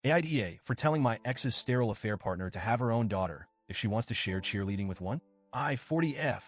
AITA for telling my ex's sterile affair partner to have her own daughter if she wants to share cheerleading with one. I, 40F,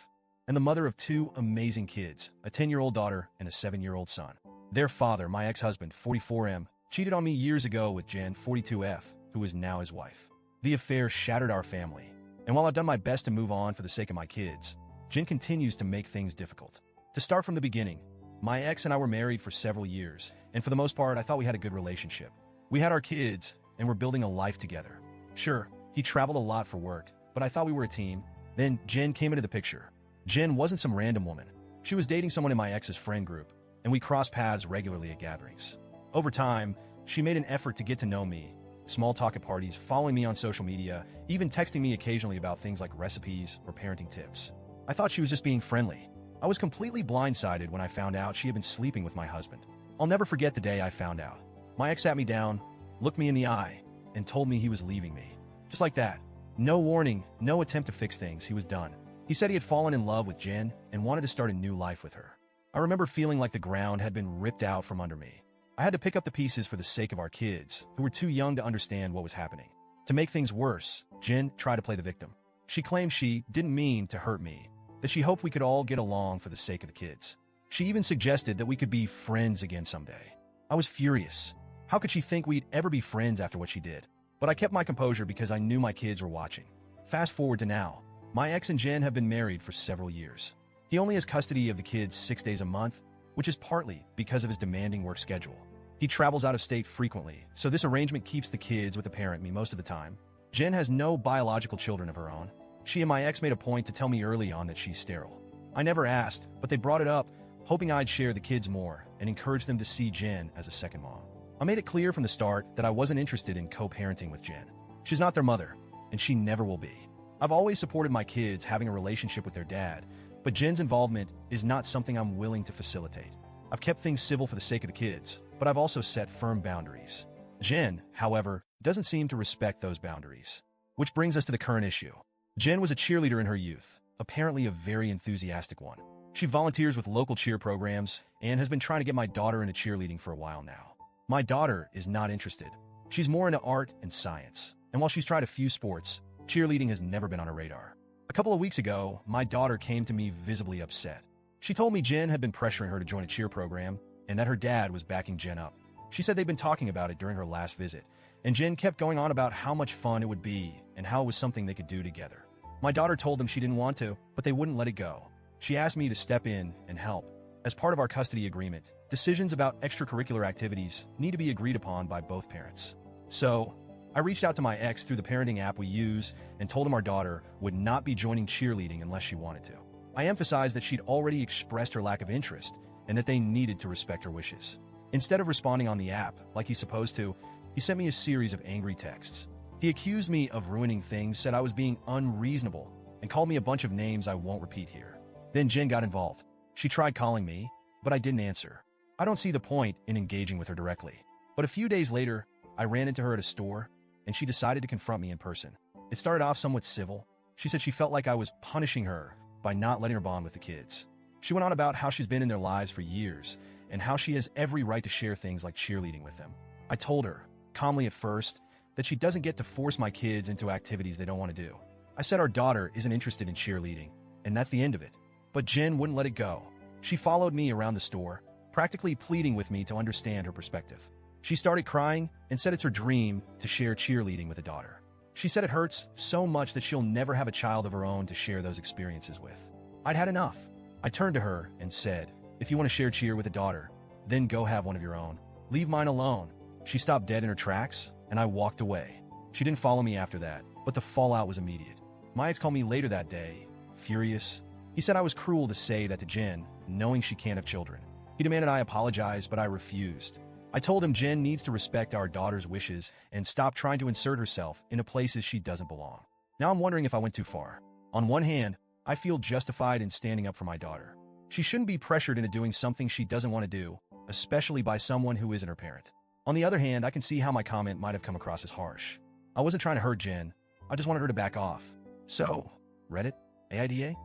and the mother of two amazing kids, a 10-year-old daughter and a 7-year-old son. Their father, my ex-husband, 44M, cheated on me years ago with Jen, 42F, who is now his wife. The affair shattered our family, and while I've done my best to move on for the sake of my kids, Jen continues to make things difficult. To start from the beginning, my ex and I were married for several years, and for the most part, I thought we had a good relationship. We had our kids, and we're building a life together. Sure, he traveled a lot for work, but I thought we were a team. Then Jen came into the picture. Jen wasn't some random woman. She was dating someone in my ex's friend group, and we crossed paths regularly at gatherings. Over time, she made an effort to get to know me, small talk at parties, following me on social media, even texting me occasionally about things like recipes or parenting tips. I thought she was just being friendly. I was completely blindsided when I found out she had been sleeping with my husband. I'll never forget the day I found out. My ex sat me down, looked me in the eye, and told me he was leaving me. Just like that. No warning, no attempt to fix things, he was done. He said he had fallen in love with Jen and wanted to start a new life with her. I remember feeling like the ground had been ripped out from under me. I had to pick up the pieces for the sake of our kids, who were too young to understand what was happening. To make things worse, Jen tried to play the victim. She claimed she didn't mean to hurt me, that she hoped we could all get along for the sake of the kids. She even suggested that we could be friends again someday. I was furious. How could she think we'd ever be friends after what she did? But I kept my composure because I knew my kids were watching. Fast forward to now. My ex and Jen have been married for several years. He only has custody of the kids 6 days a month, which is partly because of his demanding work schedule. He travels out of state frequently, so this arrangement keeps the kids with a parent me most of the time. Jen has no biological children of her own. She and my ex made a point to tell me early on that she's sterile. I never asked, but they brought it up, hoping I'd share the kids more and encourage them to see Jen as a second mom. I made it clear from the start that I wasn't interested in co-parenting with Jen. She's not their mother, and she never will be. I've always supported my kids having a relationship with their dad, but Jen's involvement is not something I'm willing to facilitate. I've kept things civil for the sake of the kids, but I've also set firm boundaries. Jen, however, doesn't seem to respect those boundaries. Which brings us to the current issue. Jen was a cheerleader in her youth, apparently a very enthusiastic one. She volunteers with local cheer programs and has been trying to get my daughter into cheerleading for a while now. My daughter is not interested. She's more into art and science, and while she's tried a few sports, cheerleading has never been on her radar. A couple of weeks ago, my daughter came to me visibly upset. She told me Jen had been pressuring her to join a cheer program and that her dad was backing Jen up. She said they'd been talking about it during her last visit, and Jen kept going on about how much fun it would be and how it was something they could do together. My daughter told them she didn't want to, but they wouldn't let it go. She asked me to step in and help. As part of our custody agreement, decisions about extracurricular activities need to be agreed upon by both parents. So, I reached out to my ex through the parenting app we use and told him our daughter would not be joining cheerleading unless she wanted to. I emphasized that she'd already expressed her lack of interest and that they needed to respect her wishes. Instead of responding on the app like he's supposed to, he sent me a series of angry texts. He accused me of ruining things, said I was being unreasonable, and called me a bunch of names I won't repeat here. Then Jen got involved. She tried calling me, but I didn't answer. I don't see the point in engaging with her directly. But a few days later, I ran into her at a store, and she decided to confront me in person. It started off somewhat civil. She said she felt like I was punishing her by not letting her bond with the kids. She went on about how she's been in their lives for years, and how she has every right to share things like cheerleading with them. I told her, calmly at first, that she doesn't get to force my kids into activities they don't want to do. I said our daughter isn't interested in cheerleading, and that's the end of it. But Jen wouldn't let it go. She followed me around the store, practically pleading with me to understand her perspective. She started crying and said it's her dream to share cheerleading with a daughter. She said it hurts so much that she'll never have a child of her own to share those experiences with. I'd had enough. I turned to her and said, if you want to share cheer with a daughter, then go have one of your own. Leave mine alone. She stopped dead in her tracks, and I walked away. She didn't follow me after that, but the fallout was immediate. My ex called me later that day, furious. He said I was cruel to say that to Jen, knowing she can't have children. He demanded I apologize, but I refused. I told him Jen needs to respect our daughter's wishes and stop trying to insert herself into places she doesn't belong. Now I'm wondering if I went too far. On one hand, I feel justified in standing up for my daughter. She shouldn't be pressured into doing something she doesn't want to do, especially by someone who isn't her parent. On the other hand, I can see how my comment might have come across as harsh. I wasn't trying to hurt Jen. I just wanted her to back off. So, Reddit, AIDA?